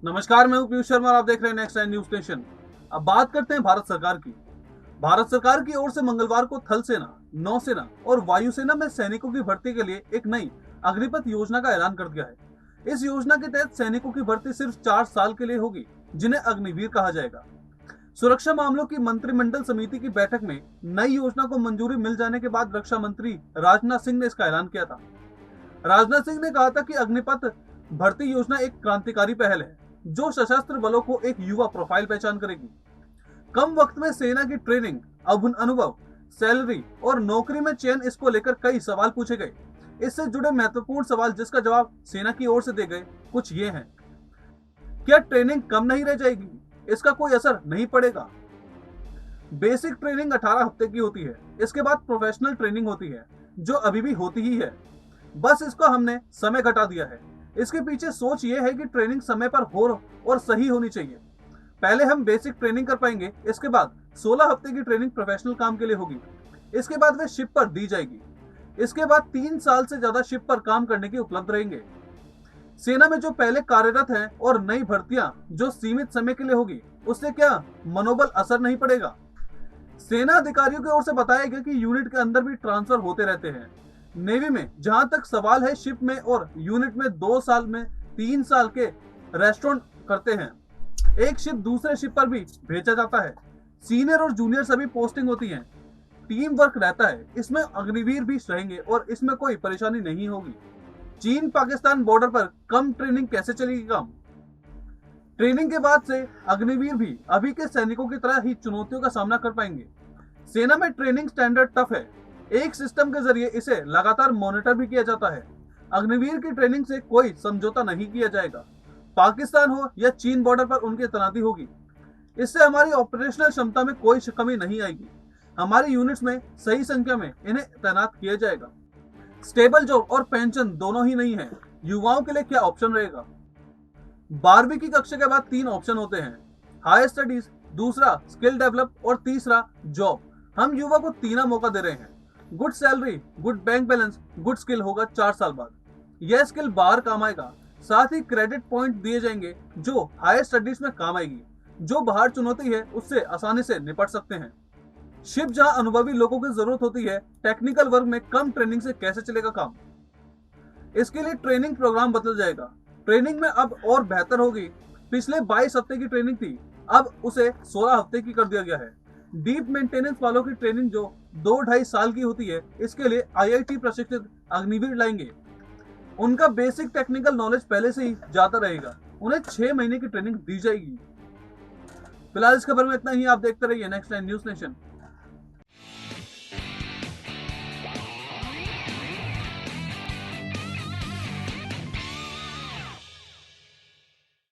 नमस्कार, मैं हूं पीयूष शर्मा और आप देख रहे हैं नेक्स्ट टाइम न्यूज स्टेशन। अब बात करते हैं भारत सरकार की। भारत सरकार की ओर से मंगलवार को थल सेना, नौसेना और वायुसेना में सैनिकों की भर्ती के लिए एक नई अग्निपथ योजना का ऐलान कर दिया है। इस योजना के तहत सैनिकों की भर्ती सिर्फ 4 साल के लिए होगी, जिन्हें अग्निवीर कहा जाएगा। सुरक्षा मामलों की मंत्रिमंडल समिति की बैठक में नई योजना को मंजूरी मिल जाने के बाद रक्षा मंत्री राजनाथ सिंह ने इसका ऐलान किया था। राजनाथ सिंह ने कहा था कि अग्निपथ भर्ती योजना एक क्रांतिकारी पहल है, जो सशस्त्र बलों को एक युवा प्रोफाइल पहचान करेगी। कम वक्त में सेना की ट्रेनिंग, अनुभव, सैलरी और नौकरी में चयन, इसको लेकर कई सवाल पूछे गए। इससे जुड़े महत्वपूर्ण सवाल जिसका जवाब सेना की ओर से दे गए कुछ ये हैं। क्या ट्रेनिंग कम नहीं रह जाएगी? इसका कोई असर नहीं पड़ेगा। बेसिक ट्रेनिंग 18 हफ्ते की होती है। इसके बाद प्रोफेशनल ट्रेनिंग होती है, जो अभी भी होती ही है, बस इसका हमने समय घटा दिया है। इसके पीछे सोच ये है कि ट्रेनिंग समय पर हो और सही होनी चाहिए। पहले हम बेसिक ट्रेनिंग कर पाएंगे, इसके बाद 16 हफ्ते की ट्रेनिंग प्रोफेशनल काम के लिए होगी। इसके बाद वे शिप पर दी जाएगी। इसके बाद 3 साल से ज्यादा शिप पर काम करने की उपलब्ध रहेंगे। सेना में जो पहले कार्यरत हैं और नई भर्तियां जो सीमित समय के लिए होगी, उससे क्या मनोबल असर नहीं पड़ेगा? सेना अधिकारियों की ओर से बताया गया कि यूनिट के अंदर भी ट्रांसफर होते रहते हैं। नेवी में जहां तक सवाल है, शिप में और यूनिट में 2 साल में 3 साल के रेस्टोरेंट करते हैं। एक शिप दूसरे शिप पर भी भेजा जाता है। सीनियर और जूनियर सभी पोस्टिंग होती हैं। टीम वर्क रहता है। इसमें अग्निवीर भी रहेंगे और इसमें कोई परेशानी नहीं होगी। चीन पाकिस्तान बॉर्डर पर कम ट्रेनिंग कैसे चलेगी काम? ट्रेनिंग के बाद से अग्निवीर भी अभी के सैनिकों की तरह ही चुनौतियों का सामना कर पाएंगे। सेना में ट्रेनिंग स्टैंडर्ड टफ है। एक सिस्टम के जरिए इसे लगातार मॉनिटर भी किया जाता है। अग्निवीर की ट्रेनिंग से कोई समझौता नहीं किया जाएगा। पाकिस्तान हो या चीन बॉर्डर पर उनकी तैनाती होगी। इससे हमारी ऑपरेशनल क्षमता में कोई कमी नहीं आएगी। हमारी यूनिट्स में सही संख्या में इन्हें तैनात किया जाएगा। स्टेबल जॉब और पेंशन दोनों ही नहीं है। युवाओं के लिए क्या ऑप्शन रहेगा? 12वीं की कक्षा के बाद 3 ऑप्शन होते हैं। हायर स्टडीज, दूसरा स्किल डेवलप और तीसरा जॉब। हम युवा को 3 मौका दे रहे हैं। Good salary, good bank balance, good skill होगा 4 साल बाद। यह स्किल बाहर काम आएगा। साथ ही क्रेडिट पॉइंट दिए जाएंगे जो हायर स्टडीज में काम आएगी। जो बाहर चुनौती है उससे आसानी से निपट सकते हैं। शिप जहां अनुभवी लोगों की जरूरत होती है, टेक्निकल वर्क में कम ट्रेनिंग से कैसे चलेगा काम? इसके लिए ट्रेनिंग प्रोग्राम बदल जाएगा। ट्रेनिंग में अब और बेहतर होगी। पिछले 22 हफ्ते की ट्रेनिंग थी, अब उसे 16 हफ्ते की कर दिया गया है। डीप मेंटेनेंस वालों की ट्रेनिंग जो 2-2.5 साल की होती है, इसके लिए आईआईटी प्रशिक्षित अग्निवीर लाएंगे। उनका बेसिक टेक्निकल नॉलेज पहले से ही ज्यादा रहेगा। उन्हें 6 महीने की ट्रेनिंग दी जाएगी। फिलहाल इस खबर में इतना ही। आप देखते रहिए नेक्स्ट टाइम न्यूज नेशन।